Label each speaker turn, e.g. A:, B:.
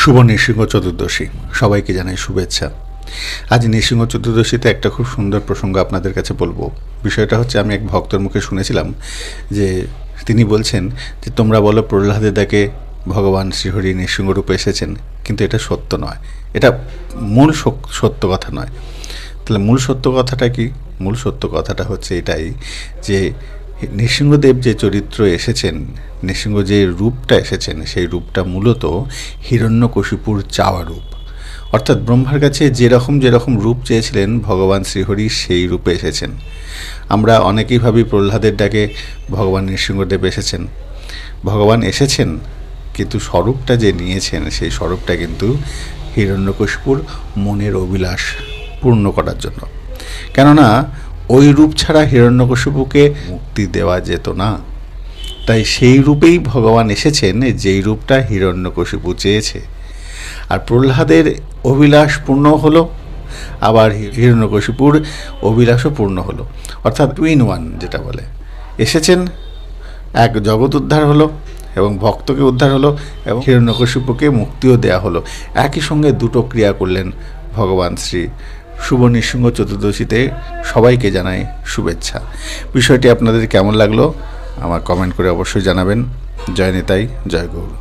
A: শুভ নৃসিংহ চতুর্দশী সবাইকে জানাই শুভেচ্ছা। আজ নৃসিংহ চতুর্দশীতে একটা খুব সুন্দর প্রসঙ্গ আপনাদের কাছে বলবো। বিষয়টা হচ্ছে, আমি এক ভক্তর মুখে শুনেছিলাম যে তিনি বলছেন যে তোমরা বলো প্রহ্লাদের ডাকে ভগবান শ্রীহরি নৃসিংহরূপে এসেছেন, কিন্তু এটা সত্য নয়, এটা মূল সত্য কথা নয়। তাহলে মূল সত্য কথাটা কি? মূল সত্য কথাটা হচ্ছে এটাই যে নৃসিংহদেব যে চরিত্র এসেছেন, নৃসিংহ যে রূপটা এসেছেন, সেই রূপটা মূলত হিরণ্যকশিপুর চাওয়া রূপ। অর্থাৎ ব্রহ্মার কাছে যেরকম রূপ চেয়েছিলেন ভগবান শ্রীহরি সেই রূপে এসেছেন। আমরা অনেকেই ভাবি প্রহ্লাদের ডাকে ভগবান নৃসিংহদেব এসেছেন। ভগবান এসেছেন, কিন্তু স্বরূপটা যে নিয়েছেন সেই স্বরূপটা কিন্তু হিরণ্যকশিপুর মনের অভিলাষ পূর্ণ করার জন্য। কেননা ওই রূপ ছাড়া হিরণ্যকশিপুকে মুক্তি দেওয়া যেত না। তাই সেই রূপেই ভগবান এসেছেন, যেই রূপটা হিরণ্যকশিপু চেয়েছে। আর প্রহ্লাদের অভিলাষ পূর্ণ হলো, আবার হিরণ্যকশিপুর অভিলাষও পূর্ণ হলো। অর্থাৎ টুইন ওয়ান যেটা বলে, এসেছেন, এক জগৎ উদ্ধার হলো এবং ভক্তকে উদ্ধার হলো এবং হিরণ্যকশিপুকে মুক্তিও দেয়া হলো। একই সঙ্গে দুটো ক্রিয়া করলেন ভগবান শ্রী। শুভ নৃসিংহ চতুর্দশীতে সবাইকে জানাই শুভেচ্ছা। বিষয়টি আপনাদের কেমন লাগলো আমার কমেন্ট করে অবশ্যই জানাবেন। জয় নিতাই, জয় গৌর।